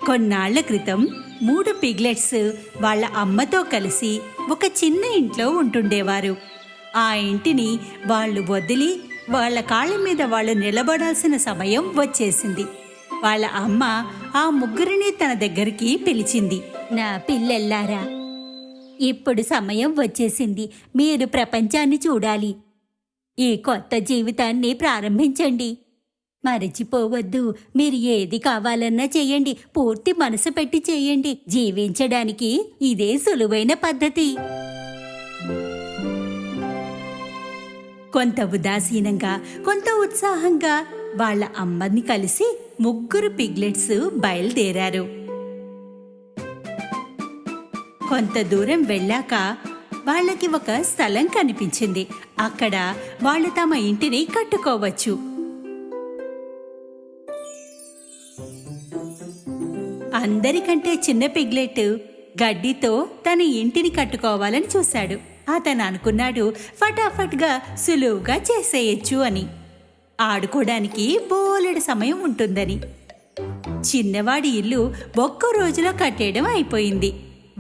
కొన్నాళ్ల క్రితం 3 పిగ్లెట్స్ వాళ్ళ అమ్మతో కలిసి ఒక చిన్న ఇంట్లో ఉంటుండేవారు. ఆ ఇంటిని వాళ్ళు వదిలి వాళ్ళ కాళ్ళ మీద వాళ్ళు నిలబడాల్సిన సమయం వచ్చేసింది. వాళ్ళ అమ్మ ఆ ముగ్గురిని తన దగ్గరికి పిలిచింది. నా పిల్లల్లారా, ఇప్పుడు సమయం వచ్చేసింది. మీరు ప్రపంచాన్ని చూడాలి. ఈ కొత్త జీవితాన్ని ప్రారంభించండి. మరచిపోవద్దు, మీరు ఏది కావాలన్నా చెయ్యండి. పూర్తి మనసు పెట్టి చెయ్యండి. జీవించడానికి ఇదే సులువైన పద్ధతి. కొంత ఉదాసీనంగా, కొంత ఉత్సాహంగా వాళ్ళ అమ్మని కలిసి 3 పిగ్లెట్స్ బయలుదేరారు. కొంత దూరం వెళ్ళాక వాళ్ళకి ఒక స్థలం కనిపించింది. అక్కడ వాళ్ళు తమ ఇంటిని కట్టుకోవచ్చు. అందరికంటే చిన్న పిగ్లెట్ గడ్డితో తన ఇంటిని కట్టుకోవాలని చూశాడు. అతను అనుకున్నాడు ఫటాఫట్గా సులువుగా చేసేయచ్చు అని. ఆడుకోవడానికి బోలెడు సమయం ఉంటుందని. చిన్నవాడి ఇల్లు 1 రోజులో కట్టేయడం అయిపోయింది.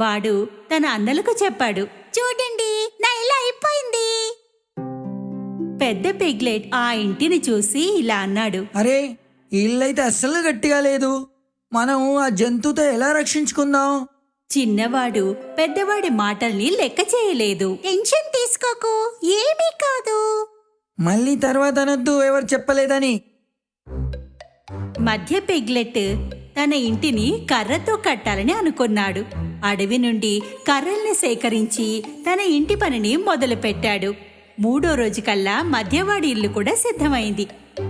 వాడు తన అన్నలకు చెప్పాడు, చూడండి, నా ఇల్లు అయిపోయింది. పెద్ద పిగ్లెట్ ఆ ఇంటిని చూసి ఇలా అన్నాడు, అరే, ఈ ఇల్లైతే అస్సలు గట్టిగా లేదు. మనం ఆ జంతువుతో ఎలా రక్షించుకుందాం? చిన్నవాడు పెద్దవాడి మాటల్ని లెక్క చేయలేదు. టెన్షన్ తీసుకోకు, ఏమీ కాదు. మళ్ళీ తర్వాత అనొద్దు, ఎవరు చెప్పలేదని. మధ్య పిగ్లెట్ తన ఇంటిని కర్రతో కట్టాలని అనుకున్నాడు. అడవి నుండి కర్రల్ని సేకరించి తన ఇంటి పనిని మొదలుపెట్టాడు. 3వ రోజుకల్లా మధ్యవాడి ఇల్లు కూడా సిద్ధమైంది.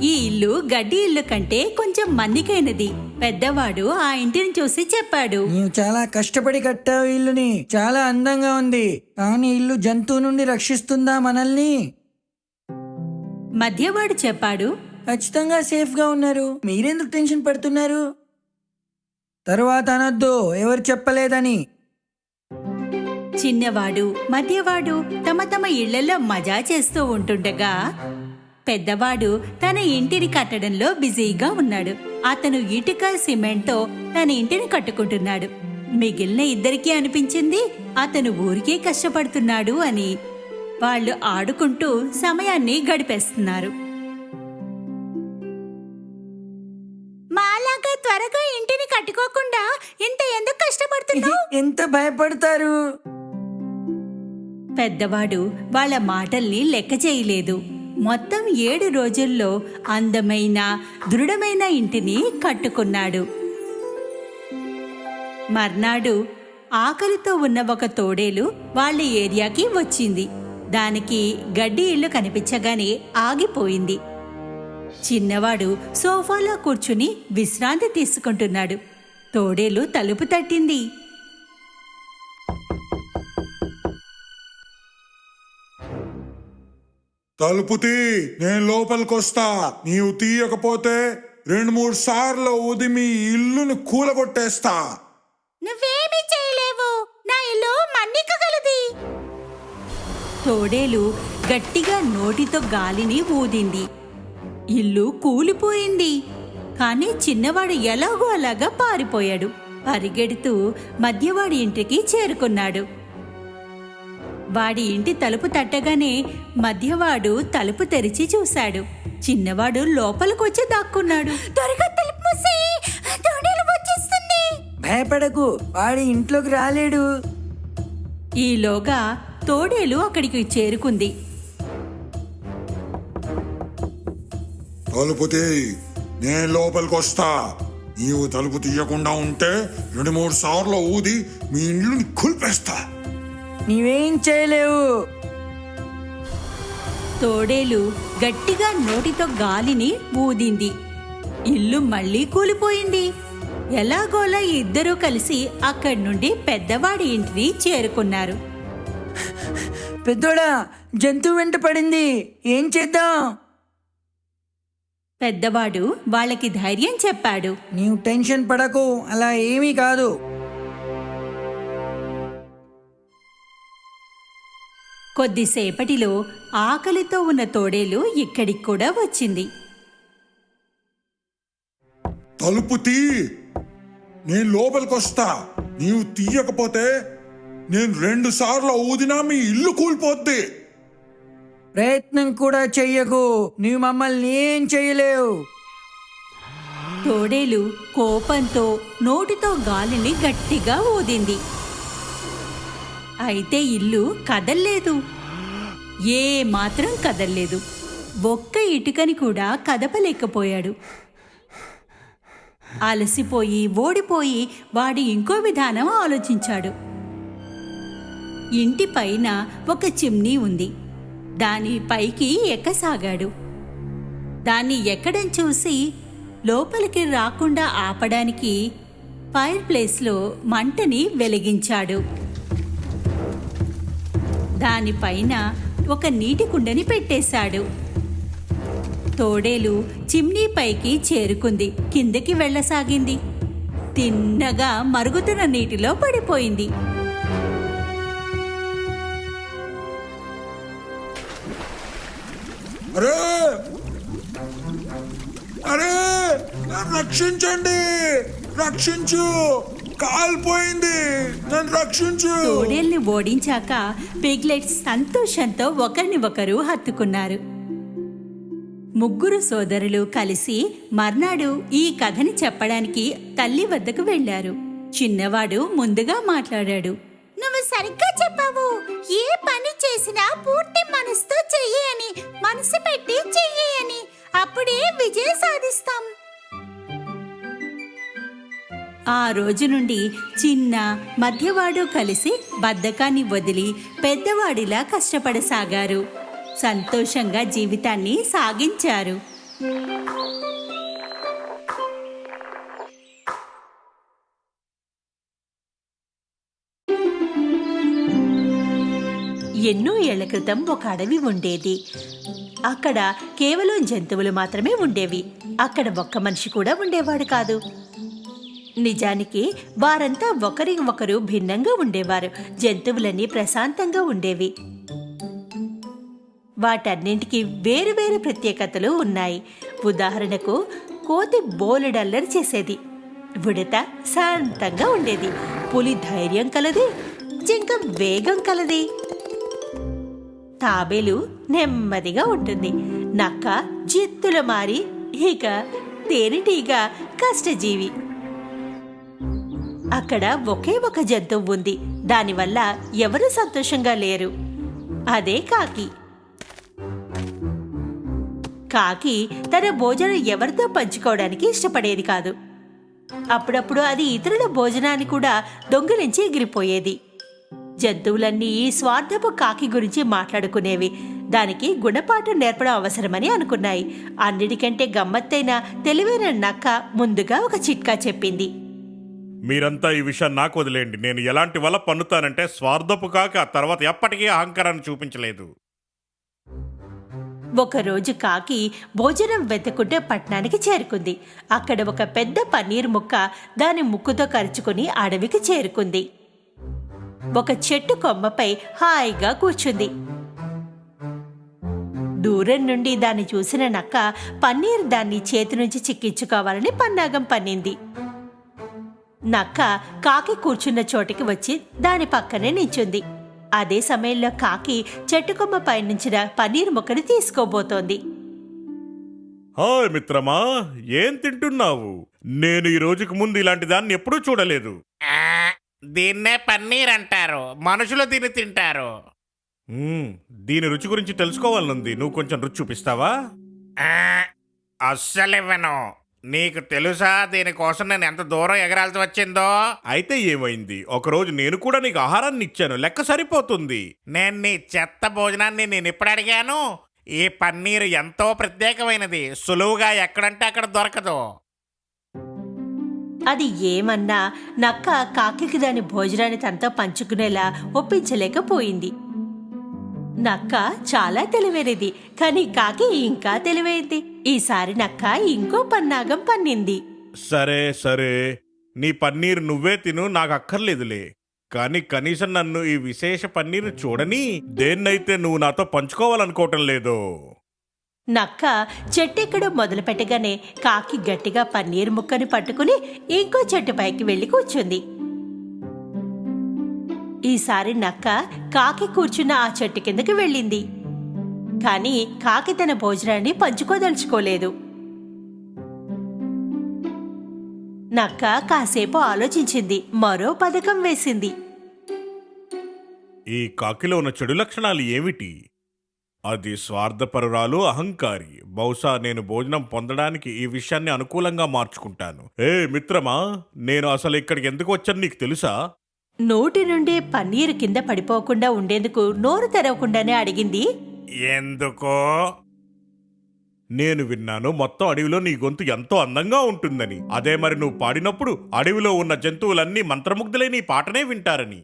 ఈ ఇల్లు గడ్డి ఇల్లు కంటే కొంచెం మన్నికైనది. పెద్దవాడు ఆ ఇంటిని చూసి చెప్పాడు, నీవు చాలా కష్టపడి కట్టావు ఇల్లుని. చాలా అందంగా ఉంది. కానీ ఇల్లు జంతువు నుండి రక్షిస్తుందా మనల్ని? మధ్యవాడు చెప్పాడు, ఖచ్చితంగా సేఫ్ గా ఉన్నారు. మీరెందుకు టెన్షన్ పడుతున్నారు? తరువాత అనొద్దు, ఎవరు చెప్పలేదని. చిన్నవాడు మధ్యవాడు తమ తమ ఇళ్లలో మజా చేస్తూ ఉంటుండగా పెద్దవాడు తన ఇంటిని కట్టడంలో బిజీగా ఉన్నాడు. అతను ఇటుక సిమెంట్తో తన ఇంటిని కట్టుకుంటున్నాడు. మిగిలిన ఇద్దరికీ అనిపించింది అతను ఊరికే కష్టపడుతున్నాడు అని. వాళ్ళు ఆడుకుంటూ సమయాన్ని గడిపేస్తున్నారు. మాలాగా త్వరగా ఇంటిని కట్టుకోకుండా ఇంత ఎందుకు కష్టపడుతున్నావు? ఎంత భయపడతారు? పెద్దవాడు వాళ్ళ మాటల్ని లెక్క చేయలేదు. మొత్తం 7 రోజుల్లో అందమైన దృఢమైన ఇంటిని కట్టుకున్నాడు. మర్నాడు ఆకలితో ఉన్న ఒక తోడేలు వాళ్ళ ఏరియాకి వచ్చింది. దానికి గడ్డి ఇల్లు కనిపించగానే ఆగిపోయింది. చిన్నవాడు సోఫాలో కూర్చుని విశ్రాంతి తీసుకుంటున్నాడు. తోడేలు తలుపు తట్టింది. తలుపు తీ, నేను లోపలికొస్తా. నీవు తీయకపోతే 2-3 సార్లు ఊది మీ ఇల్లుని కూలగొట్టేస్తా. నువ్వేమీ చేయలేవు, నా ఇల్లు మన్నికగలది. తోడేలు గట్టిగా నోటితో గాలిని ఊదింది. ఇల్లు కూలిపోయింది. కానీ చిన్నవాడు ఎలాగో అలాగా పారిపోయాడు. పరిగెడుతూ మధ్యవాడి ఇంటికి చేరుకున్నాడు. వాడి ఇంటి తలుపు తట్టగానే మధ్యవాడు తలుపు తెరిచి చూశాడు. చిన్నవాడు లోపలికొచ్చి దాక్కున్నాడు. త్వరగా తలుపు మూసేయ్, తోడేలు వచ్చేస్తుంది. భయపడకు, వాడి ఇంట్లోకి రాలేడు. ఈలోగా తోడేలు అక్కడికి చేరుకుంది. తలుపు తీ, నేను లోపలికొస్తా. నీవు తలుపు తీయకుండా ఉంటే 2-3 సార్లు ఊది మీ ఇల్లుని కూల్పేస్తా. నీవేం చేయలేవు. తోడేలు గట్టిగా నోటితో గాలిని ఊదింది. ఇల్లు మళ్లీ కూలిపోయింది. ఎలాగోలా ఇద్దరూ కలిసి అక్కడి నుండి పెద్దవాడి ఇంటిని చేరుకున్నారు. పెద్దోడా, జంతువు వెంట పడింది, ఏం చేద్దాం? పెద్దవాడు వాళ్ళకి ధైర్యం చెప్పాడు. నీవు టెన్షన్ పడకు, అలా ఏమీ కాదు. కొద్దిసేపటిలో ఆకలితో ఉన్న తోడేలు ఇక్కడికి కూడా వచ్చింది. తలుపు తీ, నేను లోపలికి వస్తా. నీవు తీయకపోతే నేను 2 సార్లు ఊదినా మీ ఇల్లు కూలిపోద్ది. ప్రయత్నం కూడా చెయ్యకు, నీవు మమ్మల్ని ఏం చెయ్యలేవు. తోడేలు కోపంతో నోటితో గాలిని గట్టిగా ఊదింది. అయితే ఇల్లు కదల్లేదు. ఏ మాత్రం కదల్లేదు. ఒక్క ఇటుకని కూడా కదపలేకపోయాడు. అలసిపోయి ఓడిపోయి వాడి ఇంకో విధానం ఆలోచించాడు. ఇంటి పైన ఒక చిమ్నీ ఉంది. దాని పైకి ఎక్కసాగాడు. దాన్ని ఎక్కడం చూసి లోపలికి రాకుండా ఆపడానికి ఫైర్ ప్లేస్లో మంటని వెలిగించాడు. దానిపైన ఒక నీటి కుండని పెట్టేశాడు. తోడేలు చిమ్నీ పైకి చేరుకుంది. కిందకి వెళ్ళసాగింది. తిన్నగా మరుగుతున్న నీటిలో పడిపోయింది. అరే అరే రక్షించండి, రక్షించు, కాలిపోయింది, నన్ను రక్షించు. తోడేల్ని ఓడించాక పిగ్లెట్స్ సంతోషంతో ఒకరిని ఒకరు హత్తుకున్నారు. ముగ్గురు సోదరులు కలిసి మర్నాడు ఈ కథని చెప్పడానికి తల్లి వద్దకు వెళ్లారు. చిన్నవాడు ముందుగా మాట్లాడాడు. నువ్వు సరిగ్గా చెప్పావు. ఏ పని చేసినా పూర్తి మనసుతో చెయ్యి అని, మనసు పెట్టి చెయ్యి అని, అప్పుడే విజయం సాధిస్తాం. ఆ రోజు నుండి చిన్న మధ్యవాడు కలిసి బద్ధకాన్ని వదిలి పెద్దవాడిలా కష్టపడసాగారు. సంతోషంగా జీవితాన్ని సాగించారు. ఎన్నో ఏళ్ల క్రితం ఒక అడవి ఉండేది. అక్కడ కేవలం జంతువులు మాత్రమే ఉండేవి. అక్కడ ఒక్క మనిషి కూడా ఉండేవాడు కాదు. నిజానికి వారంతా ఒకరి ఒకరు భిన్నంగా ఉండేవారు. జంతువులన్నీ ప్రశాంతంగా ఉండేవి. వాటన్నింటికి వేరువేరు ప్రత్యేకతలు ఉన్నాయి. ఉదాహరణకు కోతి బోలెడల్లరి చేసేది, ఉడత శాంతంగా ఉండేది, పులి ధైర్యం కలది, జింక వేగం కలది, తాబేలు నెమ్మదిగా ఉంటుంది, నక్క జిత్తుల మారి, ఇక తేనెటీగ కష్టజీవి. అక్కడ ఒకే ఒక జంతువు ఉంది. దానివల్ల ఎవరూ సంతోషంగా లేరు. అదే కాకి. కాకి తన భోజనం ఎవరితో పంచుకోవడానికి ఇష్టపడేది కాదు. అప్పుడప్పుడు అది ఇతరుల భోజనాన్ని కూడా దొంగిలించి ఎగిరిపోయేది. జంతువులన్నీ ఈ స్వార్థపు కాకి గురించి మాట్లాడుకునేవి. దానికి గుణపాఠం నేర్పడం అవసరమని అనుకున్నాయి. అన్నిటికంటే గమ్మత్తైన తెలివైన నక్క ముందుగా ఒక చిట్కా చెప్పింది. మీరంతా ఈ విషయం నాకు వదిలేండి. నేను ఎలాంటి వల్ల పన్నుతానంటే స్వార్థపు కాక తర్వాత ఎప్పటికీ అహంకారాన్ని చూపించలేదు. ఒకరోజు కాకి భోజనం వెతుకుంటే పట్టణానికి చేరుకుంది. అక్కడ ఒక పెద్ద పన్నీర్ ముక్క దాని ముక్కుతో కరుచుకుని అడవికి చేరుకుంది. ఒక చెట్టు కొమ్మపై హాయిగా కూర్చుంది. దూరం నుండి దాన్ని చూసిన నక్క పన్నీర్ దాన్ని చేతి నుంచి చిక్కించుకోవాలని పన్నాగం పన్నింది. నక్క కాకి కూర్చున్న చోటికి వచ్చి దాని పక్కనే నించుంది. అదే సమయంలో కాకి చెట్టుకొమ్మ పైనుంచిన పన్నీర్ ముక్కని తీసుకోబోతోంది. హాయ్ మిత్రమా, ఏం తింటున్నావు? నేను ఈ రోజుకు ముందు ఇలాంటి దాన్ని ఎప్పుడూ చూడలేదు. దీన్నే పన్నీర్ అంటారు. మనుషులు దీన్ని తింటారు. దీని రుచి గురించి తెలుసుకోవాలనుంది. నువ్వు కొంచెం రుచి చూపిస్తావా? అస్సలివ్వను. నీకు తెలుసా దీనికోసం నేను ఎంత దూరం ఎగరాల్సి వచ్చిందో? అయితే ఏమైంది? ఒకరోజు నేను కూడా నీకు ఆహారాన్ని ఇచ్చాను, లెక్క సరిపోతుంది. నేను నీ చెత్త భోజనాన్ని నేను ఇప్పుడు అడిగాను. ఈ పన్నీరు ఎంతో ప్రత్యేకమైనది. సులువుగా ఎక్కడంటే అక్కడ దొరకదు. అది ఏమన్నా నక్క కాకికి దాని భోజనాన్ని తనతో పంచుకునేలా ఒప్పించలేకపోయింది. నక్క చాలా తెలివైనది, కానీ కాకి ఇంకా తెలివైంది. ఈసారి నక్క ఇంకో పన్నాగం పన్నింది. సరే సరే, నీ పన్నీరు నువ్వే తిను, నాకు అక్కర్లేదులే. కానీ కనీసం నన్ను ఈ విశేష పన్నీరు చూడని. దేన్నైతే నువ్వు నాతో పంచుకోవాలనుకోవటం లేదో. నక్క చెట్టెక్కడం మొదలు పెట్టగానే కాకి గట్టిగా పన్నీర్ ముక్కని పట్టుకుని ఇంకో చెట్టు పైకి వెళ్లి కూర్చుంది. ఈసారి నక్క కాకి కూర్చున్న ఆ చెట్టు కిందకి వెళ్ళింది. కాని కాకి తన భోజనాన్ని పంచుకోదలుచుకోలేదు. నక్క కాసేపు ఆలోచించింది, మరో పథకం వేసింది. ఈ కాకిలో ఉన్న చెడు లక్షణాలు ఏమిటి? అది స్వార్థపరురాలు, అహంకారి. బహుశా నేను భోజనం పొందడానికి ఈ విషయాన్ని అనుకూలంగా మార్చుకుంటాను. ఏ మిత్రమా, నేను అసలు ఇక్కడికి ఎందుకు వచ్చాను నీకు తెలుసా? నోటి నుండి పన్నీరు కింద పడిపోకుండా ఉండేందుకు నోరు తెరవకుండానే అడిగింది. ఎందుకో? నేను విన్నాను మొత్తం అడవిలో నీ గొంతు ఎంతో అందంగా ఉంటుందని. అదే మరి నువ్వు పాడినప్పుడు అడవిలో ఉన్న జంతువులన్నీ మంత్రముగ్ధులై నీ పాటనే వింటారని.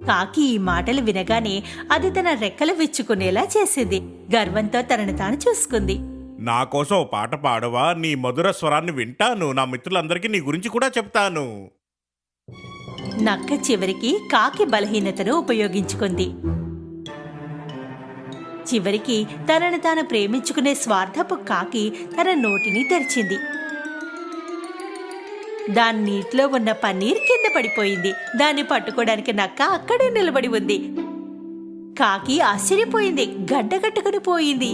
కాకి ఈ మాటలు వినగానే అది తన రెక్కలు విచ్చుకునేలా చేసింది. గర్వంతో తనను తాను చూసుకుంది. నా కోసం ఓ పాట పాడవా? నీ మధుర స్వరాన్ని వింటాను. నా మిత్రులందరికీ నీ గురించి కూడా చెప్తాను. నక్క చివరికి కాకి బలహీనతను ఉపయోగించుకుంది. చివరికి తనను తాను ప్రేమించుకునే స్వార్థపు కాకి తన నోటిని తెరిచింది. దాని నీటిలో ఉన్న పన్నీర్ కింద పడిపోయింది. దాన్ని పట్టుకోవడానికి నక్క అక్కడే నిలబడి ఉంది. కాకి ఆశ్చర్యపోయింది, గడ్డగట్టుకుని పోయింది.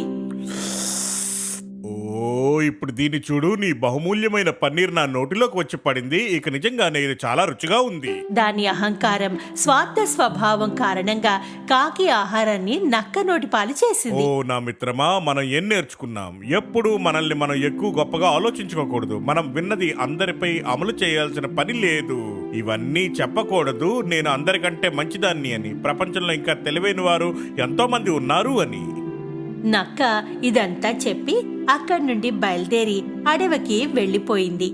ఓ, ఇప్పుడు దీన్ని చూడు. నీ బహుమూల్యమైన పన్నీర్ నా నోటిలోకి వచ్చి పడింది. ఇక నిజంగానే ఇది చాలా రుచిగా ఉంది. దాని అహంకారం, స్వార్థ స్వభావం కారణంగా కాకి ఆహారాన్ని నక్క నోటిపాలు ఓ చేసింది. నా మిత్రమా, మనం ఏం నేర్చుకున్నాం? ఎప్పుడు మనల్ని మనం ఎక్కువ గొప్పగా ఆలోచించుకోకూడదు. మనం విన్నది అందరిపై అమలు చేయాల్సిన పని లేదు. ఇవన్నీ చెప్పకూడదు నేను అందరికంటే మంచిదాన్ని అని. ప్రపంచంలో ఇంకా తెలివైన వారు ఎంతో మంది ఉన్నారు అని. నక్క ఇదంతా చెప్పి అక్కడి నుండి బయలుదేరి అడవికి వెళ్ళిపోయింది.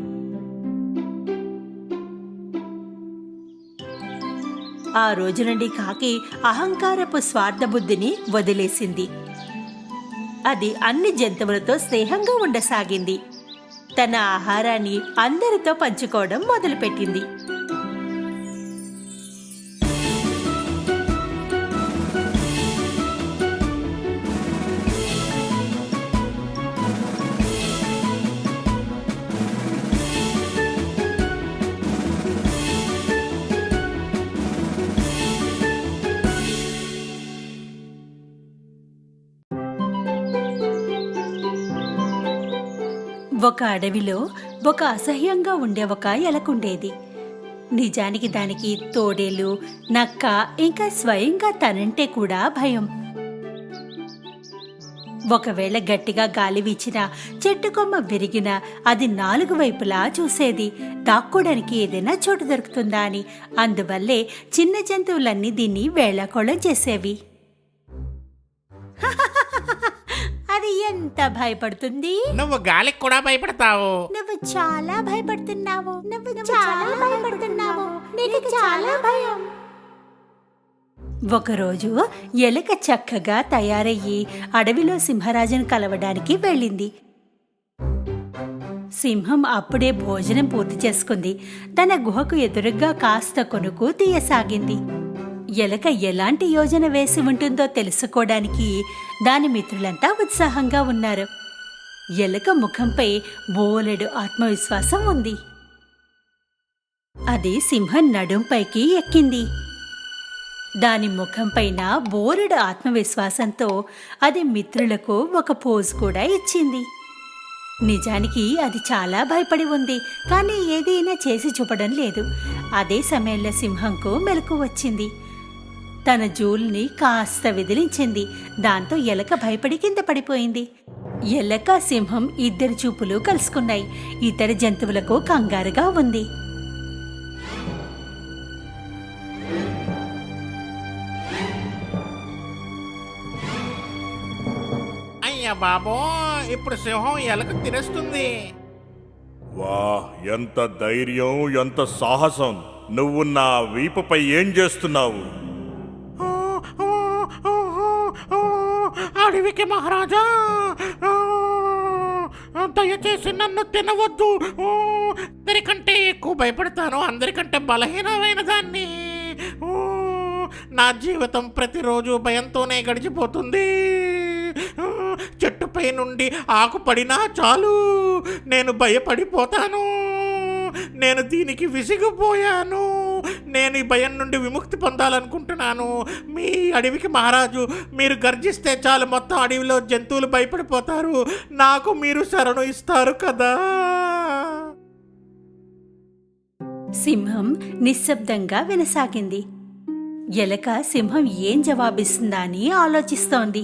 ఆ రోజు నుండి కాకి అహంకారపు స్వార్థ బుద్ధిని వదిలేసింది. అది అన్ని జంతువులతో స్నేహంగా ఉండసాగింది. తన ఆహారాన్ని అందరితో పంచుకోవడం మొదలుపెట్టింది. ఒక అడవిలో ఒక అసహ్యంగా ఉండే ఒక ఎలకుండేది. నిజానికి దానికి తోడేలు, నక్క ఇంకా స్వయంగా తనంటే కూడా భయం. ఒకవేళ గట్టిగా గాలి వీచినా, చెట్టు కొమ్మ విరిగినా అది నాలుగు వైపులా చూసేది, దాక్కోడానికి ఏదైనా చోటు దొరుకుతుందా అని. అందువల్లే చిన్న జంతువులన్నీ దీన్ని వేళాకోళం చేసేవి. అది ఎంత భయపడుతుంది! నువ్వు గాలికి కూడా భయపడతావు. నువ్వు చాలా భయపడుతున్నావు. నువ్వు చాలా భయపడుతున్నావు. నీకు చాలా భయం. ఒకరోజు ఎలుక చక్కగా తయారయ్యి అడవిలో సింహరాజును కలవడానికి వెళ్ళింది. సింహం అప్పుడే భోజనం పూర్తి చేసుకుంది. తన గుహకు ఎదురుగ్గా కాస్త కొనుకు తీయసాగింది. ఎలుక ఎలాంటి యోజన వేసి ఉంటుందో తెలుసుకోవడానికి దాని మిత్రులంతా ఉత్సాహంగా ఉన్నారు. ఎలుక ముఖంపై బోలెడు ఆత్మవిశ్వాసం ఉంది. అది సింహం నడుంపైకి ఎక్కింది. దాని ముఖంపైన బోలెడు ఆత్మవిశ్వాసంతో అది మిత్రులకు ఒక పోజ్ కూడా ఇచ్చింది. నిజానికి అది చాలా భయపడి ఉంది, కానీ ఏదైనా చేసి చూపడం లేదు. అదే సమయంలో సింహంకు మెలకు వచ్చింది. తన జూల్ని కాస్త విదిలించింది. దాంతో ఎలక భయపడి కింద పడిపోయింది. ఎలక, సింహం ఇద్దరి చూపులు కలుసుకున్నాయి. ఇతర జంతువులకు కంగారుగా ఉంది. అయ్యా బాబో, ఇప్పుడు సింహం ఎలక తినేస్తుంది. వాహ్, ఎంత ధైర్యం, ఎంత సాహసం! నువ్వు నా వీపుపై ఏం చేస్తున్నావు? అడవికి మహారాజా, దయచేసి నన్ను తినవద్దు. అందరికంటే ఎక్కువ భయపడతాను, అందరికంటే బలహీనమైన దాన్ని. నా జీవితం ప్రతిరోజు భయంతోనే గడిచిపోతుంది. చెట్టుపై నుండి ఆకు పడినా చాలు నేను భయపడిపోతాను. నేను దీనికి విసిగిపోయాను. నేను ఈ భయం నుండి విముక్తి పొందాలనుకుంటున్నాను. మీ అడవికి మహారాజు, మీరు గర్జిస్తే చాలు మొత్తం అడవిలో జంతువులు భయపడిపోతారు. నాకు మీరు శరణు ఇస్తారు కదా. సింహం నిశ్శబ్దంగా వినసాగింది. ఎలక సింహం ఏం జవాబిస్తుందా అని ఆలోచిస్తోంది.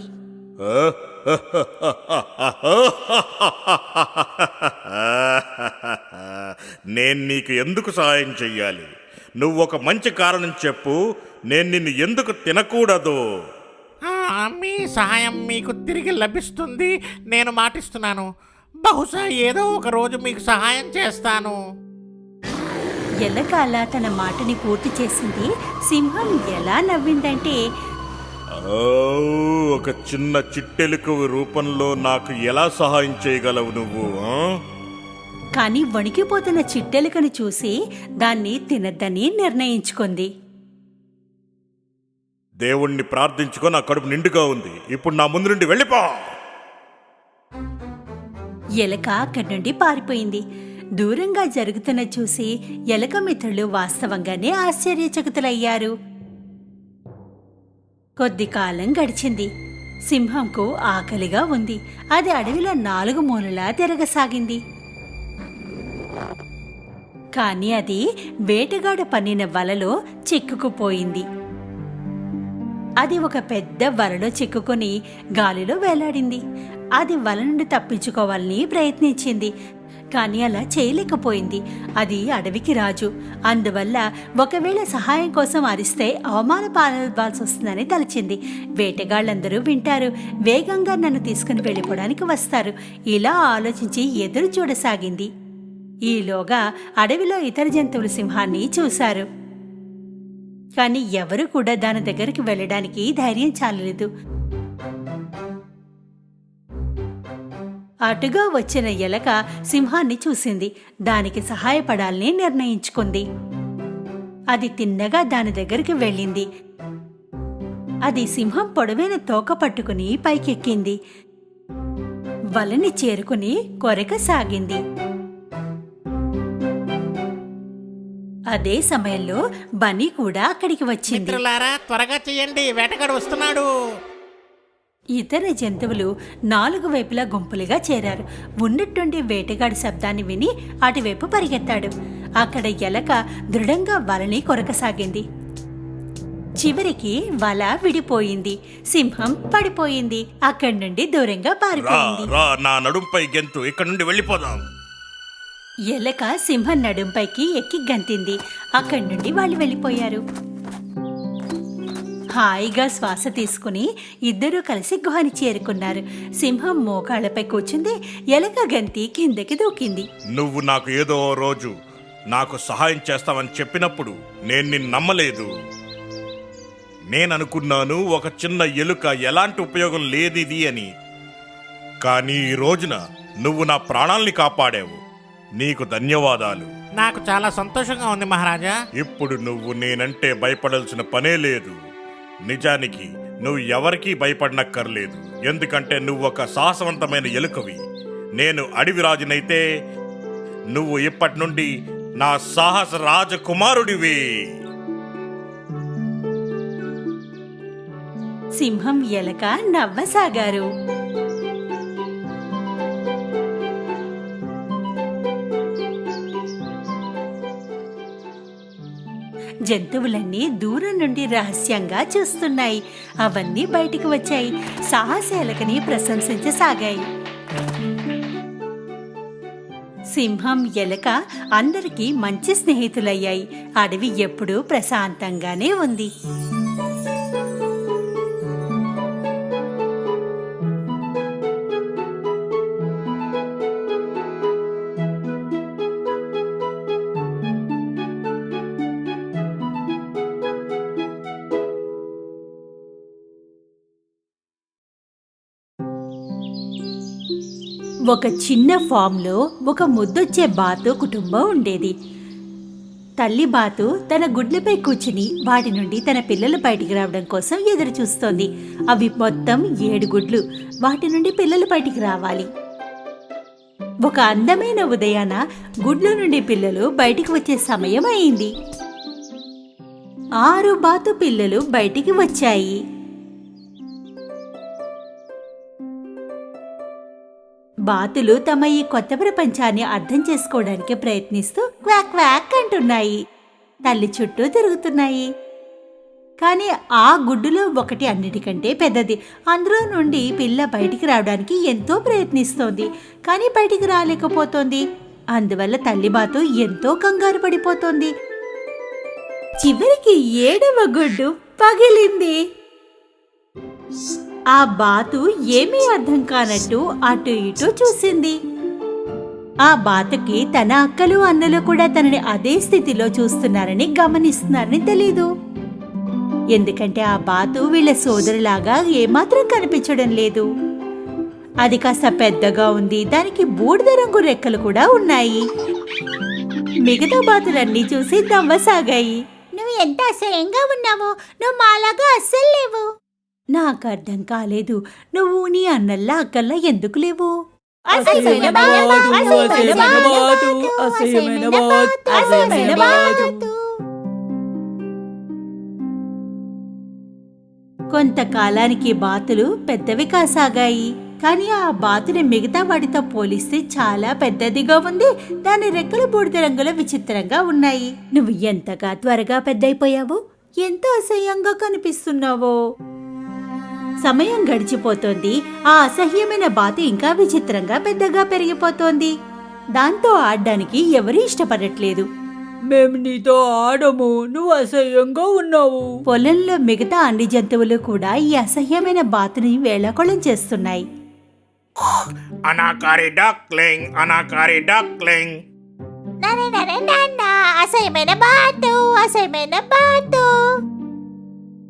నేను నీకు ఎందుకు సహాయం చెయ్యాలి? నువ్వు ఒక మంచి కారణం చెప్పు. నేను నిన్ను ఎందుకు తినకూడదు? మీ సహాయం మీకు తిరిగి లభిస్తుంది. నేను మాటిస్తున్నాను. బహుశా ఏదో ఒక రోజు మీకు సహాయం చేస్తాను. ఎలక అలా తన మాటని పూర్తి చేసింది. సింహం ఎలా నవ్విందంటే, ఒక చిన్న చిట్టెలుక రూపంలో నాకు ఎలా సహాయం చేయగలవు నువ్వు? కాని వణికిపోతున్న చిట్టెలుకను చూసి దాన్ని తినద్దని నిర్ణయించుకుంది. దేవుణ్ణి ప్రార్థించుకో, నా కడుపు నిండుగా ఉంది. ఇప్పుడు నా ముందు నుండి వెళ్ళిపో. ఎలక అక్కడి నుండి పారిపోయింది. దూరంగా జరుగుతున్న చూసి ఎలక మిత్రులు వాస్తవంగానే ఆశ్చర్యచకితులయ్యారు. కొద్ది కాలం గడిచింది. సింహంకు ఆకలిగా ఉంది. అది అడవిలో 4 మూలలా తిరగసాగింది. కాని అది వేటగాడు పన్నిన వలలో చిక్కుకుపోయింది. అది ఒక పెద్ద వలలో చిక్కుకొని గాలిలో వేలాడింది. అది వల నుండి తప్పించుకోవాలని ప్రయత్నించింది. కానీ అలా చేయలేకపోయింది. అది అడవికి రాజు. అందువల్ల ఒకవేళ సహాయం కోసం అరిస్తే అవమాన పాలవ్వాల్సి వస్తుందని తలచింది. వేటగాళ్ళందరూ వింటారు, వేగంగా నన్ను తీసుకుని వెళ్ళిపోవడానికి వస్తారు. ఇలా ఆలోచించి ఎదురు చూడసాగింది. ఈలోగా అడవిలో ఇతర జంతువులు సింహాన్ని చూశారు. కానీ ఎవరు కూడా దాని దగ్గరికి వెళ్ళడానికి ధైర్యం చాలలేదు. అటుగా వచ్చిన ఎలక సింహాన్ని చూసింది. దానికి సహాయపడాలని నిర్ణయించుకుంది. అది తిన్నగా దాని దగ్గరికి వెళ్ళింది. అది సింహం పొడవైన తోక పట్టుకుని పైకెక్కింది. వలని చేరుకుని కొరకసాగింది. అదే సమయంలో బన్నీ కూడా అక్కడికి వచ్చింది. మిత్రులారా, త్వరగా చెయ్యండి, వేటగాడు వస్తున్నాడు. ఇతర జంతువులు 4 వైపులా గుంపులుగా చేరారు. ఉన్నట్టుండి వేటగాడి శబ్దాన్ని విని అటువైపు పరిగెత్తాడు. అక్కడ ఎలక దృఢంగా వలని కొరకసాగింది. చివరికి వల విడిపోయింది. సింహం పడిపోయింది. అక్కడి నుండి దూరంగా పారిపోయింది. నా నడుంపై గెంతు, ఇక్కడ నుండి వెళ్ళిపోదాం. ఎలక సింహం నడుంపైకి ఎక్కి గంతింది. అక్కడి నుండి వాళ్ళు వెళ్ళిపోయారు. హాయిగా శ్వాస తీసుకుని ఇద్దరూ కలిసి గుహని చేరుకున్నారు. సింహం మోకాళ్లపై కూర్చుంది. ఎలక గంతి కిందకి దూకింది. నువ్వు నాకు ఏదో రోజు నాకు సహాయం చేస్తావని చెప్పినప్పుడు నేను నిన్ను నమ్మలేదు. నేననుకున్నాను ఒక చిన్న ఎలుక ఎలాంటి ఉపయోగం లేదిది అని. కానీ ఈ రోజున నువ్వు నా ప్రాణాల్ని కాపాడావు. నీకు ధన్యవాదాలు. నాకు చాలా సంతోషంగా ఉంది మహారాజా. ఇప్పుడు నువ్వు నేనంటే భయపడాల్సిన పనే లేదు. నిజానికి నువ్వు ఎవరికీ భయపడనక్కర్లేదు. ఎందుకంటే నువ్వు ఒక సాహసవంతమైన ఎలుకవి. నేను అడవి రాజునైతే నువ్వు ఇప్పటి నుండి నా సాహస రాజకుమారుడివి. సింహం ఎలక నవ్వసాగారు. జంతువులన్నీ దూరం నుండి రహస్యంగా చూస్తున్నాయి. అవన్నీ బయటికి వచ్చాయి. సాహసేలకని ప్రశంసించసాగాయి. సింహం ఎలక అందరికీ మంచి స్నేహితులయ్యాయి. అడవి ఎప్పుడూ ప్రశాంతంగానే ఉంది. ఒక చిన్న ఫామ్లో ఒక ముద్దొచ్చే బాతు కుటుంబం ఉండేది. తల్లి బాతు తన గుడ్లపై కూర్చుని వాటి నుండి తన పిల్లలు బయటికి రావడం కోసం ఎదురు చూస్తోంది. అవి మొత్తం 7 గుడ్లు. వాటి నుండి పిల్లలు బయటికి రావాలి. ఒక అందమైన ఉదయాన గుడ్ల నుండి పిల్లలు బయటికి వచ్చే సమయం అయింది. 6 బాతు పిల్లలు బయటికి వచ్చాయి. బాతులు తమ ఈ కొత్త ప్రపంచాన్ని అర్థం చేసుకోవడానికి ప్రయత్నిస్తూ క్వాక్ క్వాక్ అంటున్నాయి. తల్లి చుట్టూ తిరుగుతున్నాయి. కానీ ఆ గుడ్డులో ఒకటి అన్నిటికంటే పెద్దది. అందులో నుండి పిల్ల బయటికి రావడానికి ఎంతో ప్రయత్నిస్తోంది. కానీ బయటికి రాలేకపోతోంది. అందువల్ల తల్లి బాతు ఎంతో కంగారు పడిపోతోంది. చివరికి 7వ గుడ్డు పగిలింది. ఆ బాతు ఏమీ అర్థం కానట్టు అటు ఇటు చూసింది. ఆ బాతుకి తన అక్కలు అన్నలు కూడా తనని అదే స్థితిలో చూస్తున్నారని గమనిస్తున్నారని తెలీదు. ఎందుకంటే ఆ బాతు వీళ్ళ సోదరులాగా ఏమాత్రం కనిపించడం లేదు. అది కాస్త పెద్దగా ఉంది. దానికి బూడిద రంగు రెక్కలు కూడా ఉన్నాయి. మిగతా బాతులన్నీ చూసి నవ్వసాగాయి. నువ్వు ఎంత అసహ్యంగా ఉన్నావో, నువ్వు మాలాగా అస్సలు లేవు. నాకు అర్థం కాలేదు. నువ్వు నీ అన్నల్లా అక్కల్లా ఎందుకు లేవు? కొంతకాలానికి బాతులు పెద్దవి కాసాగాయి. కానీ ఆ బాతుని మిగతా వాటితో పోలిస్తే చాలా పెద్దదిగా ఉంది. దాని రెక్కలు బూడిద రంగులో విచిత్రంగా ఉన్నాయి. నువ్వు ఎంతగా త్వరగా పెద్దయిపోయావో, ఎంత అసహ్యంగా కనిపిస్తున్నావో. సమయం గడిచిపోతోంది. ఆ అసహ్యమైన బాతు ఇంకా విచిత్రంగా పెద్దగా పెరిగిపోతోంది. దాంతో ఆడడానికి ఎవరూ ఇష్టపడట్లేదు. మేము నీతో ఆడము, నువ్వు అసహ్యంగా ఉన్నావు. పొలంలో మిగతా అన్ని జంతువులు కూడా ఈ అసహ్యమైన బాతుని వేళాకోళం చేస్తున్నాయి. అనాకారి డక్లింగ్, అనాకారి డక్లింగ్. అసహ్యమైన బాతు, అసహ్యమైన బాతు.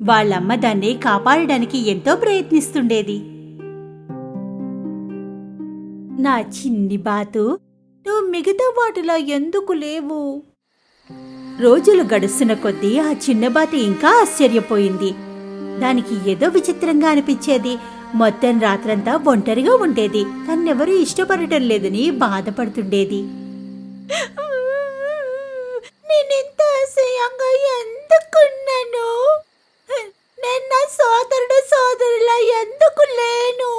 వాళ్ళమ్మ దాన్ని కాపాడడానికి ఎంతో ప్రయత్నిస్తుండేది. నా చిన్ని బాతు, నువ్వు మిగతా వాటిలో ఎందుకు లేవు? రోజులు గడుస్తున్న కొద్దీ ఆ చిన్న బాతు ఇంకా ఆశ్చర్యపోయింది. దానికి ఏదో విచిత్రంగా అనిపించేది. మొత్తం రాత్రంతా ఒంటరిగా ఉండేది. తన్నెవరూ ఇష్టపడటం లేదని బాధపడుతుండేది. నేనెంత అసహ్యంగా ఎందుకున్నాను? నేను నా సోదరులా ఎందుకు లేను?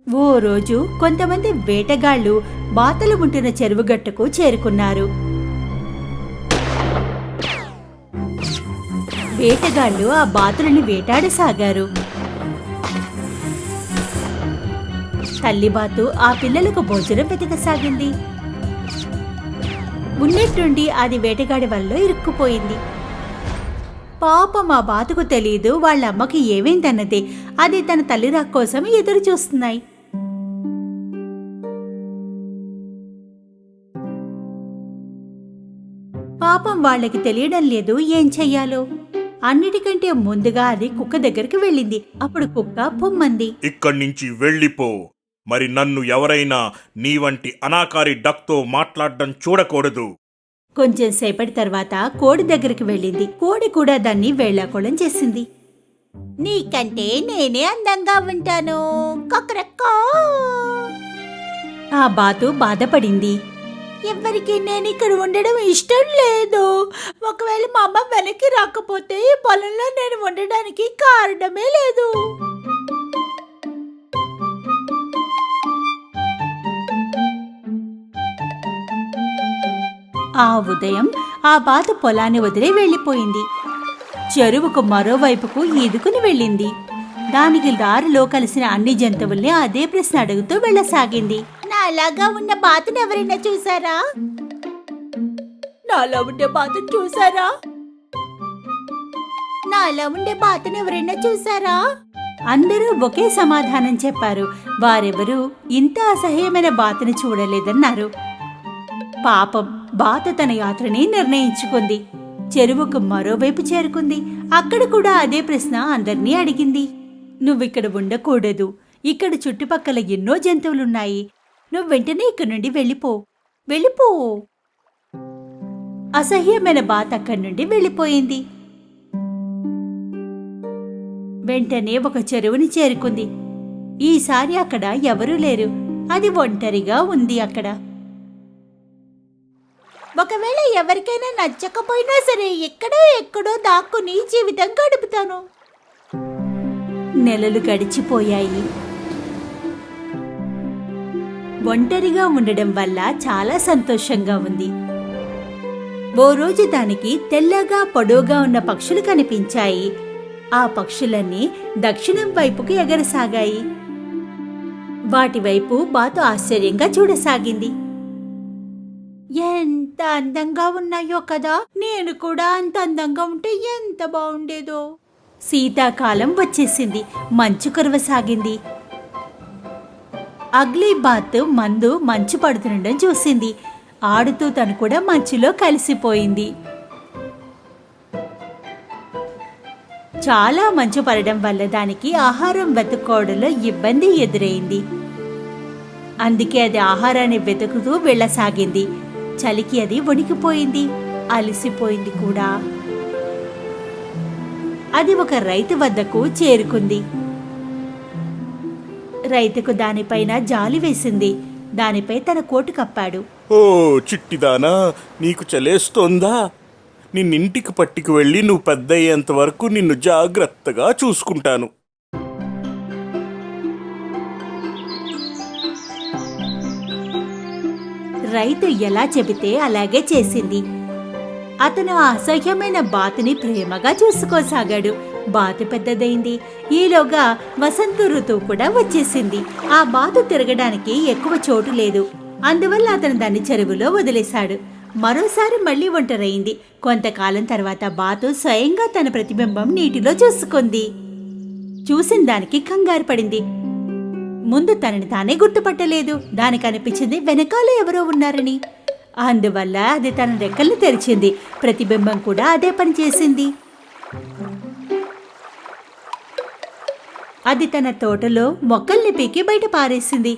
ఓ రోజు కొంతమంది వేటగాళ్లు బాతులు ఉంటున్న చెరువు గట్టుకు చేరుకున్నారు. వేటగాళ్లు ఆ బాతులని వేటాడసాగారు. తల్లిబాతు ఆ పిల్లలకు భోజనం వెతకసాగింది. ఉన్నట్టుండి అది వేటగాడి వల్ల ఇరుక్కుపోయింది. పాపం ఆ బాతుకు తెలీదు వాళ్ళ అమ్మకి ఏమైందన్నది. అది తన తల్లి రాక కోసం ఎదురు చూస్తున్నాయి. పాపం వాళ్ళకి తెలియడం లేదు ఏం చెయ్యాలో. అన్నిటికంటే ముందుగా అది కుక్క దగ్గరికి వెళ్ళింది. అప్పుడు కుక్క పొమ్మంది. ఇక్కడి నుంచి వెళ్ళిపో. మరి నన్ను ఎవరైనా నీ వంటి అనాకారి డక్తో మాట్లాడడం చూడకూడదు. కొంచెం సేపటి తర్వాత కోడి దగ్గరికి వెళ్ళింది. కోడి కూడా దాన్ని వేళాకోళం చేసింది. నీకంటే నేనే అందంగా ఉంటాను. కొక్రక్కో. ఆ బాతు బాధపడింది. ఎవరికి నేను ఇక్కడ ఉండడం ఇష్టం లేదు. ఒకవేళ మా అమ్మ వెనక్కి రాకపోతే ఈ పొలంలో నేను ఉండడానికి కారణమే లేదు. ఆ ఉదయం ఆ బాతు పొలాన్ని వదిలి వెళ్ళిపోయింది. చెరువుకు మరోవైపుకు ఈదుకుని వెళ్ళింది. దానికి దారిలో కలిసిన అన్ని జంతువుల్ని అదే ప్రశ్న అడుగుతూ వెళ్ళసాగింది. నాలాగా ఉన్న బాతును ఎవరైనా చూసారా? నాలా ఉండే బాతును చూసారా? నాలా ఉండే బాతును ఎవరైనా చూసారా? అందరూ ఒకే సమాధానం చెప్పారు. వారెవరూ ఇంత అసహ్యమైన బాతుని చూడలేదన్నారు. పాపం బాతు తన యాత్రని నిర్ణయించుకుంది. చెరువుకు మరోవైపు చేరుకుంది. అక్కడ కూడా అదే ప్రశ్న అందర్నీ అడిగింది. నువ్విక్కడ ఉండకూడదు. ఇక్కడ చుట్టుపక్కల ఎన్నో జంతువులున్నాయి. నువ్వు వెంటనే ఇక్కడి నుండి వెళ్ళిపో. వెళ్ళిపో. అసహ్యమైన బాత్ అక్కడి నుండి వెళ్ళిపోయింది. వెంటనే ఒక చెరువుని చేరుకుంది. ఈసారి అక్కడ ఎవరూ లేరు. అది ఒంటరిగా ఉంది. అక్కడ ఒకవేళ ఎవరికైనా నచ్చకపోయినా సరే ఎక్కడో దాక్కుని జీవితం గడుపుతాను. నెలలు గడిచిపోయాయి. ఒంటరిగా ఉండడం వల్ల చాలా సంతోషంగా ఉంది. ఓ రోజు దానికి తెల్లగా పొడవుగా ఉన్న పక్షులు కనిపించాయి. ఆ పక్షులన్నీ దక్షిణం వైపుకు ఎగరసాగాయి. వాటి వైపు బాతు ఆశ్చర్యంగా చూడసాగింది. ఎంత అందంగా ఉన్నాయో కదా, నేను కూడా అంత అందంగా ఉంటే ఎంత బాగుండేదో. శీతాకాలం వచ్చేసింది. మంచు కురవసాగింది. అగ్లీ బాత్ మంచు పడుతుండడం చూసింది. ఆడుతూ తను కూడా మంచులో కలిసిపోయింది. చాలా మంచు పడడం వల్ల దానికి ఆహారం వెతుక్కోవడంలో ఇబ్బంది ఎదురైంది. అందుకే అది ఆహారాన్ని వెతుకుతూ వెళ్ళసాగింది. చలికి అది వణికిపోయింది, అలసిపోయింది కూడా. అది ఒక రైతు వద్దకు చేరుకుంది. రైతుకు దానిపైన జాలి వేసింది. దానిపై తన కోటు కప్పాడు. ఓ చిట్టిదానా, నీకు చలేస్తోందా? నిన్నింటికి పట్టుకు వెళ్ళి నువ్వు పెద్ద అయ్యేంత వరకు నిన్ను జాగ్రత్తగా చూసుకుంటాను. రైతు ఎలా చెబితే అలాగే చేసింది. అతను ఆ అసహ్యమైన బాతుని ప్రేమగా చూసుకోసాగాడు. బాతు పెద్దదైంది. ఈలోగా వసంత ఋతువు కూడా వచ్చేసింది. ఆ బాతు తిరగడానికి ఎక్కువ చోటు లేదు. అందువల్ల అతను దాన్ని చెరువులో వదిలేశాడు. మరోసారి మళ్లీ ఒంటరైంది. కొంతకాలం తర్వాత బాతు స్వయంగా తన ప్రతిబింబం నీటిలో చూసుకుంది. చూసిన దానికి కంగారు పడింది. ముందు తనని తానే గుర్తుపట్టలేదు. దానికి అనిపించింది వెనకాల ఎవరో ఉన్నారని. అందువల్ల అది తన రెక్కల్ని తెరిచింది. ప్రతిబింబం కూడా అదే పని చేసింది. అది తన తోటలో మొక్కల్ని పీకి బయట పారేసింది.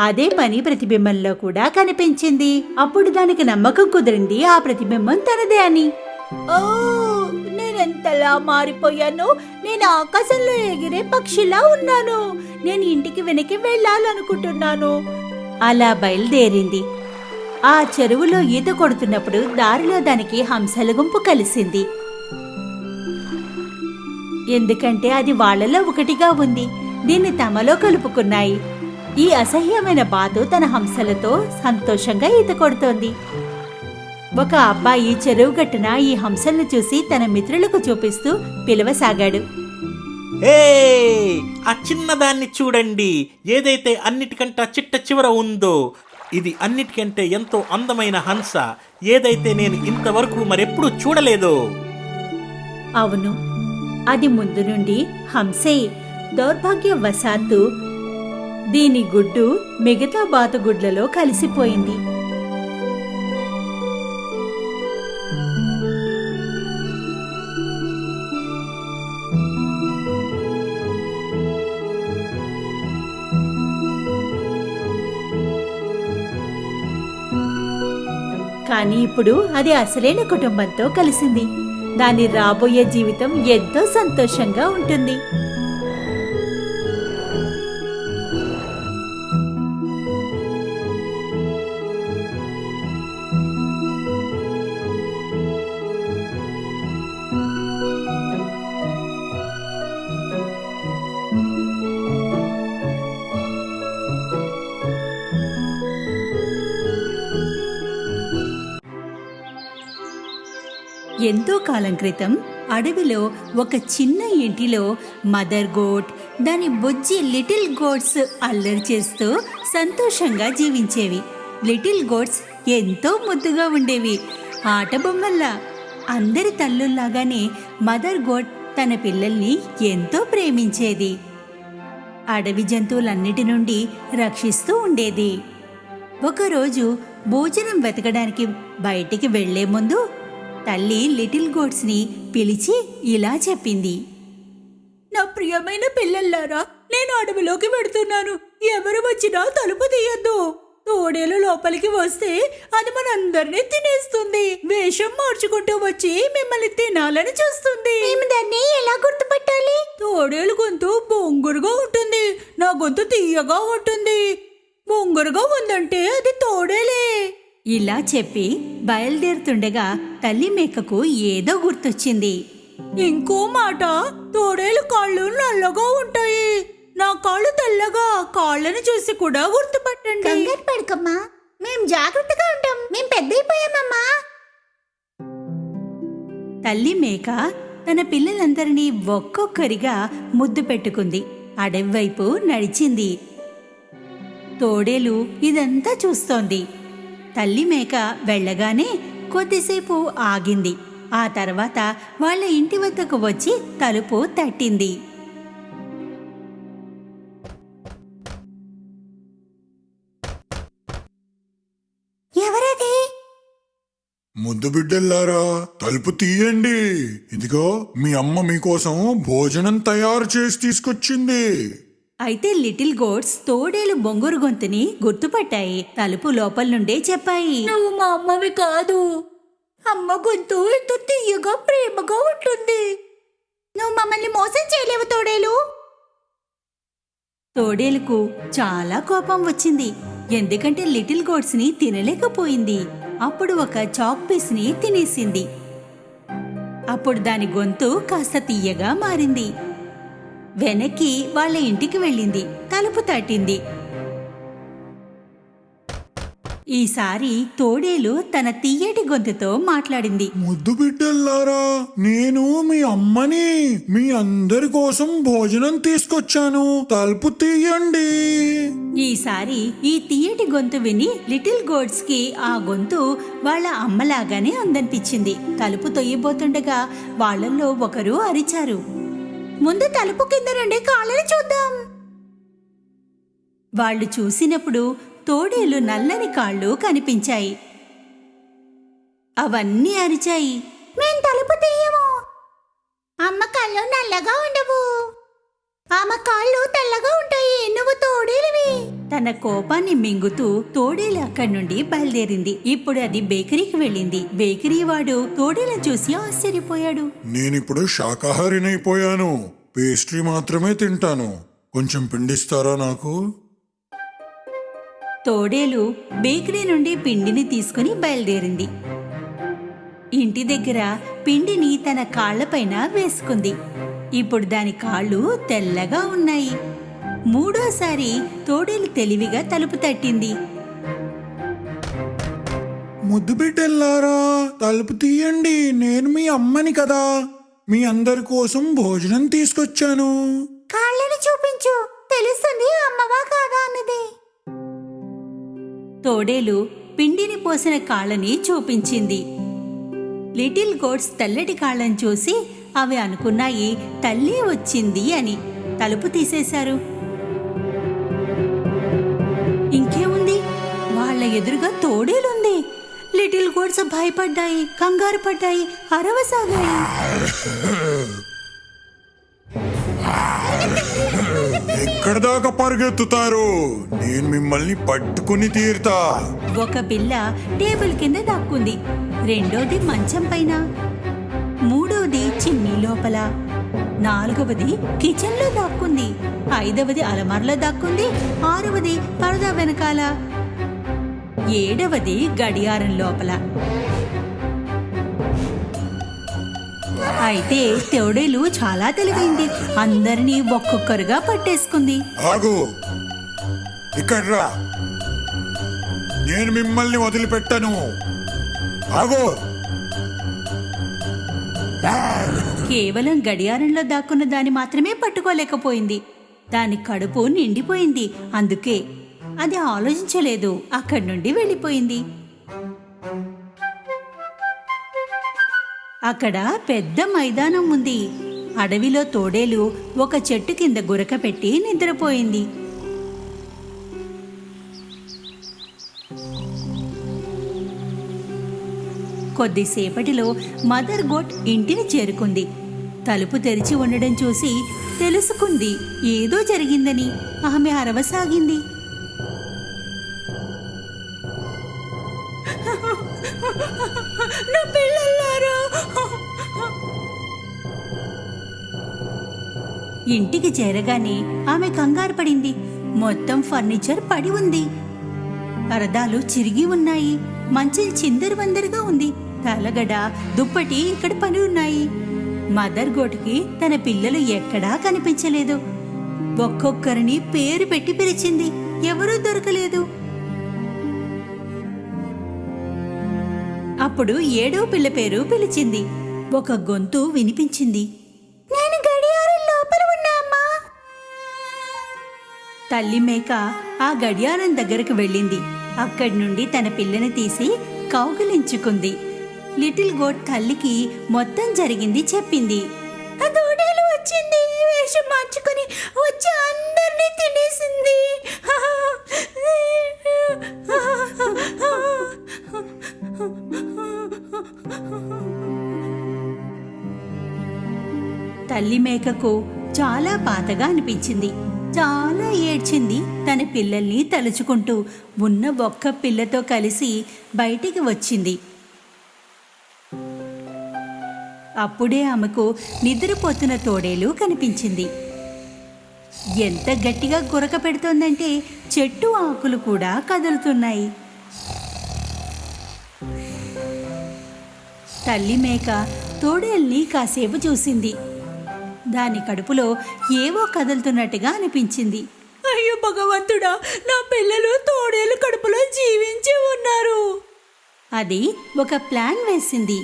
అదే పని ప్రతిబింబంలో కూడా కనిపించింది. అప్పుడు దానికి నమ్మకం కుదిరింది ఆ ప్రతిబింబం తనదే అని. ఓ, నేనెంతలా మారిపోయాను! నేను ఆకాశంలో ఎగిరే పక్షిలా ఉన్నాను. నేను ఇంటికి వెనక్కి వెళ్ళాలనుకుంటున్నాను. అలా బయలుదేరింది. ఆ చెరువులో ఈత కొడుతున్నప్పుడు దారిలో దానికి హంసల గుంపు కలిసింది. ఎందుకంటే అది వాళ్లలో ఒకటిగా ఉంది. దీన్ని తమలో కలుపుకున్నాయి. ఈ అసహ్యమైన బాతు తన హంసలతో సంతోషంగా ఈత కొడుతోంది. ఒక అబ్బాయి చెరువు గట్టున ఈ హంసలను చూసి తన మిత్రులకు చూపిస్తూ పిలవసాగాడు. ఆ చిన్నదాన్ని చూడండి, ఏదైతే అన్నిటికంటే చిట్ట చివర ఉందో. ఇది అన్నిటికంటే ఎంతో అందమైన హంస, ఏదైతే నేను ఇంతవరకు మరెప్పుడూ చూడలేదో. అవును, అది ముందు నుండి హంసే. దౌర్భాగ్యవశాత్తు దీని గుడ్డు మిగతా బాతుగుడ్లలో కలిసిపోయింది. కానీ ఇప్పుడు అది అసలైన కుటుంబంతో కలిసింది. దాని రాబోయే జీవితం ఎంతో సంతోషంగా ఉంటుంది. ఎంతో కాలం క్రితం అడవిలో ఒక చిన్న ఇంటిలో మదర్ గోట్, దాని బుజ్జి లిటిల్ గోట్స్ అల్లరి చేస్తూ సంతోషంగా జీవించేవి. లిటిల్ గోట్స్ ఎంతో ముద్దుగా ఉండేవి, ఆట బొమ్మల్లా. అందరి తల్లుల్లాగానే మదర్ గోట్ తన పిల్లల్ని ఎంతో ప్రేమించేది. అడవి జంతువులన్నిటి నుండి రక్షిస్తూ ఉండేది. ఒకరోజు భోజనం వెతకడానికి బయటికి వెళ్లే ముందు తల్లి లిటిల్ గోట్స్ని పిలిచి ఇలా చెప్పింది. నా ప్రియమైన పిల్లల్లారా, నేను అడవిలోకి వెడుతున్నాను. ఎవరు వచ్చినా తలుపు తీయొద్దు. తోడేలు లోపలికి వస్తే అది మనందరినీ తినేస్తుంది. వేషం మార్చుకుంటూ వచ్చి మిమ్మల్ని తినాలని చూస్తుంది. మేము దాన్ని ఎలా గుర్తుపట్టాలి? తోడేలు గొంతు బొంగురుగా ఉంటుంది, నా గొంతు తీయగా ఉంటుంది. బొంగురుగా ఉందంటే అది తోడేలే. ఇలా చెప్పి బయలుదేరుతుండగా తల్లి మేకకు ఏదో గుర్తొచ్చింది. ఇంకో మాట, తోడేలు కాళ్ళు నల్లగా ఉంటాయి, నా కాళ్ళు తెల్లగా. కాళ్ళని చూసి కూడా గుర్తుపట్టండి. కంగారు పడకమ్మా, మేం జాగ్రత్తగా ఉంటాం. మేం పెద్దయిపోయామమ్మా. తల్లి మేక తన పిల్లలందరినీ ఒక్కొక్కరిగా ముద్దు పెట్టుకుంది. అడవి వైపు నడిచింది. తోడేలు ఇదంతా చూస్తోంది. తల్లి మేక వెళ్ళగానే కొద్దిసేపు ఆగింది. ఆ తర్వాత వాళ్ళ ఇంటి వద్దకు వచ్చి తలుపు తట్టింది. ఎవరది? ముద్దు బిడ్డల్లారా, తలుపు తీయండి. ఇదిగో మీ అమ్మ మీకోసం భోజనం తయారు చేసి తీసుకొచ్చింది. అయితే లిటిల్ గోట్స్ తోడేలు బొంగురు గొంతుని గుర్తుపట్టాయి. తలుపు లోపల నుండే చెప్పాయి, నువ్వు మా అమ్మవి కాదు. అమ్మ గొంతు ఎంతో తీయగా ప్రేమగా ఉంటుంది. నువ్వు మమ్మల్ని మోసం చేయలేవు తోడేలు. తోడేలుకు చాలా కోపం వచ్చింది. ఎందుకంటే లిటిల్ గోట్స్ ని తినలేకపోయింది. అప్పుడు ఒక చాక్ పీస్ ని తినేసింది. అప్పుడు దాని గొంతు కాస్త తీయగా మారింది. వెనక్కి వాళ్ళ ఇంటికి వెళ్ళింది. తలుపు తట్టింది. ఈసారి తోడేలు తన తీయటి గొంతుతో మాట్లాడింది. ముద్దు బిడ్డల్లారా, నేను మీ అమ్మని. మీ అందరి కోసం భోజనం తీసుకొచ్చాను. తలుపు తీయండి. ఈసారి ఈ తీయటి గొంతు విని లిటిల్ గోడ్స్ కి ఆ గొంతు వాళ్ళ అమ్మలాగానే ఉందనిపించింది. తలుపు తొయ్యబోతుండగా వాళ్ళల్లో ఒకరు అరిచారు, ముందు తలుపు కింద నుండి కాళ్ళని చూద్దాం. వాళ్ళు చూసినప్పుడు తోడేలు నల్లని కాళ్ళు కనిపించాయి. అవన్నీ అరిచాయి, మేం తలుపు తీయము. అమ్మ కళ్ళు నల్లగా ఉండవు, ఆమె కాళ్ళు తెల్లగా ఉంటాయి. నువ్వు తోడేలివి. తన కోపాన్ని మింగుతూ తోడేలు అక్కడి నుండి బయలుదేరింది. ఇప్పుడు అది బేకరీకి వెళ్ళింది. బేకరీ వాడు తోడేలను చూసి ఆశ్చర్యపోయాడు. నేనిప్పుడు శాకాహారినైపోయాను. పేస్ట్రీ మాత్రమే తింటాను. కొంచెం పిండిస్తారా నాకు? తోడేలు బేకరీ నుండి పిండిని తీసుకుని బయలుదేరింది. ఇంటి దగ్గర పిండిని తన కాళ్లపైన వేసుకుంది. ఇప్పుడు దాని కాళ్ళు తెల్లగా ఉన్నాయి. మూడోసారి తోడేలు తెలివిగా తలుపు తట్టింది. ముద్దు బిడ్డల్లారా, తలుపు తీయండి. నేను మీ అమ్మని కదా. మీ అందరి కోసం భోజనం తీసుకొచ్చాను. కాళ్ళని చూపించు, తెలుస్తుంది అమ్మవా కాదా అన్నది. తోడేలు పిండిని పోసిన కాళ్ళని చూపించింది. లిటిల్ గోట్స్ తెల్లటి కాళ్ళని చూసి అవి అనుకున్నాయి తల్లి వచ్చింది అని. తలుపు తీసేశారు. ఇంకేముంది, వాళ్ళ ఎదురుగా తోడేలుంది. లిటిల్ గోట్స్ భయపడ్డాయి, కంగారు పడ్డాయి, అరవసాగాయి. ఎక్కడ దాకా పరిగెత్తుతారు? నేను మిమ్మల్ని పట్టుకుని తీరుతా. ఒక పిల్ల టేబుల్ కింద దాక్కుంది. రెండోది మంచం పైన, మూడవది చిమ్నీ లోపల, నాలుగవది కిచెన్ లో దాక్కుంది, ఐదవది అలమార్లో దాక్కుంది, ఆరవది పరదా వెనకాల, ఏడవది గడియారం లోపల. అయితే తోడేలు చాలా తెలివైంది. అందరినీ ఒక్కొక్కరుగా పట్టేసుకుంది. ఆగు, ఇక్కడ రా. నేను మిమ్మల్ని వదిలిపెట్టను. ఆగు. కేవలం గడియారంలో దాక్కున్న దాన్ని మాత్రమే పట్టుకోలేకపోయింది. దాని కడుపు నిండిపోయింది. అందుకే అది ఆలోచించలేదు, అక్కడి నుండి వెళ్ళిపోయింది. అక్కడ పెద్ద మైదానం ఉంది. అడవిలో తోడేలు ఒక చెట్టు కింద గురక పెట్టి నిద్రపోయింది. కొద్దిసేపటిలో మదర్ గోట్ ఇంటిని చేరుకుంది. తలుపు తెరిచి ఉండడం చూసి తెలుసుకుంది ఏదో జరిగిందని. ఆమె అరవసాగింది. నా పిల్లలారా. ఇంటికి చేరగానే ఆమె కంగారు పడింది. మొత్తం ఫర్నిచర్ పడి ఉంది, పరదాలు చిరిగి ఉన్నాయి, మంచం చిందరవందరగా ఉంది, తలగడ దుప్పటి ఇక్కడ పని ఉన్నాయి. మదర్ గోటుకి తన పిల్లలు ఎక్కడా కనిపించలేదు. ఒక్కొక్కరిని పేరు పెట్టి పిలిచింది, ఎవరూ దొరకలేదు. అప్పుడు 7వ పిల్ల పేరు పిలిచింది. ఒక గొంతు వినిపించింది. నేను గడియారం లోపల ఉన్నా అమ్మా. తల్లి మేక ఆ గడియారం దగ్గరకు వెళ్ళింది. అక్కడి నుండి తన పిల్లని తీసి కౌగిలించుకుంది. లిటిల్ గోట్ తల్లికి మొత్తం జరిగింది చెప్పింది. ఆ తోడేలు వచ్చింది, వేషం మార్చుకుని వచ్చి అందరినీ తినేసింది. తల్లి మేకకు చాలా బాధగా అనిపించింది. చాలా ఏడ్చింది. తన పిల్లల్ని తలుచుకుంటూ ఉన్న ఒక్క పిల్లతో కలిసి బయటికి వచ్చింది. అప్పుడే ఆమెకు నిద్రపోతున్న తోడేలు కనిపించింది. ఎంత గట్టిగా గురక పెడుతోందంటే చెట్టు ఆకులు కూడా కదులుతున్నాయి. తల్లి మేక తోడేల్ని కాసేపు చూసింది. దాని కడుపులో ఏవో కదులుతున్నట్టుగా అనిపించింది. అయ్యో భగవంతుడా, నా పిల్లలు తోడేలు కడుపులో జీవించి ఉన్నారు. అది ఒక ప్లాన్ వేసింది.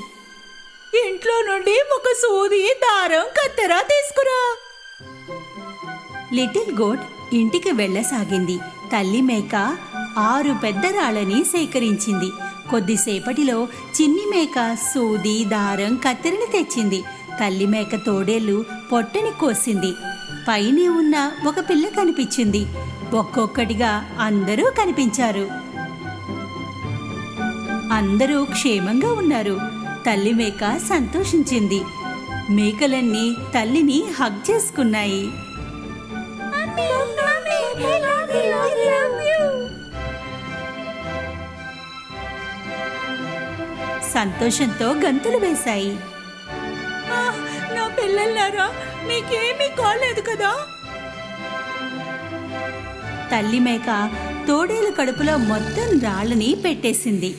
ఇంట్లో నుండి ఒక సూది, దారం, కత్తెర తీసుకురా. లిటిల్ గోట్ ఇంటికి వెళ్ళసాగింది. తల్లి మేక 6 పెద్ద రాళ్ళని సేకరించింది. కొద్దిసేపటిలో చిన్ని మేక సూది, దారం, కత్తెరని తెచ్చింది. తల్లి మేక తోడేలు పొట్టని కోసింది. పైనే ఉన్న ఒక పిల్ల కనిపించింది. ఒక్కొక్కటిగా అందరూ కనిపించారు. అందరూ క్షేమంగా ఉన్నారు. తల్లి మేక సంతోషించింది. మేకలన్నీ తల్లిని హగ్ చేసుకున్నాయి. సంతోషంతో గంతులు వేశాయి. నా పిల్లలారా, మీకేమీ కాలేదు కదా? తల్లి మేక తోడేలు కడుపులో మొత్తం రాళ్ళని పెట్టేసింది.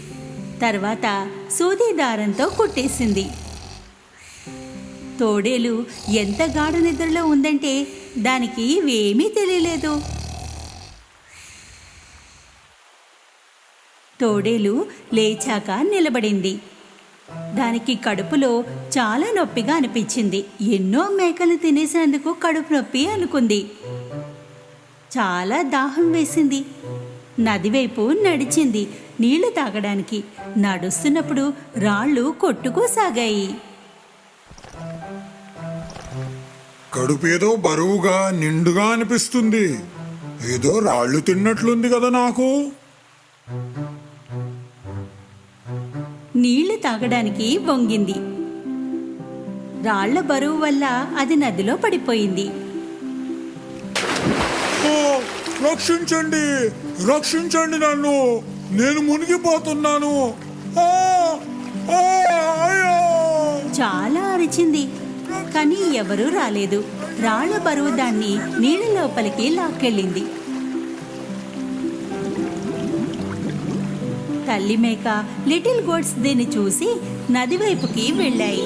తర్వాత సూది దారంతో కుట్టేసింది. తోడేలు ఎంత గాఢ నిద్రలో ఉందంటే దానికి ఇవేమీ తెలియలేదు. తోడేలు లేచాక నిలబడింది. దానికి కడుపులో చాలా నొప్పిగా అనిపించింది. ఎన్నో మేకలు తినేసినందుకు కడుపు నొప్పి అనుకుంది. చాలా దాహం వేసింది. నది వైపు నడిచింది నీళ్లు తాగడానికి. నడుస్తున్నప్పుడు రాళ్ళు కొట్టుకోసాగాయి. కడుపు ఏదో బరువుగా నిండుగా అనిపిస్తుంది. ఏదో రాళ్ళు తిన్నట్లుంది కదా నాకు. నీళ్లు తాగడానికి వంగింది. రాళ్ల బరువు వల్ల అది నదిలో పడిపోయింది. ఓ, రక్షించండి, రక్షించండి నన్ను, నేను మునిగిపోతున్నాను. ఆ, ఆ, అయ్యో! చాలా అరిచింది, కానీ ఎవరూ రాలేదు. రాళ్ల బరువు దాన్ని నీళ్ళ లోపలికి లాక్కెళ్ళింది. తల్లి మేక, లిటిల్ గోట్స్ దీన్ని చూసి నది వైపుకి వెళ్ళాయి.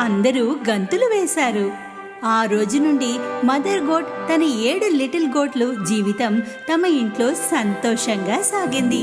అందరూ గంతులు వేశారు. ఆ రోజు నుండి మదర్ గోట్ తన 7 లిటిల్ గోట్లు జీవితం తమ ఇంట్లో సంతోషంగా సాగింది.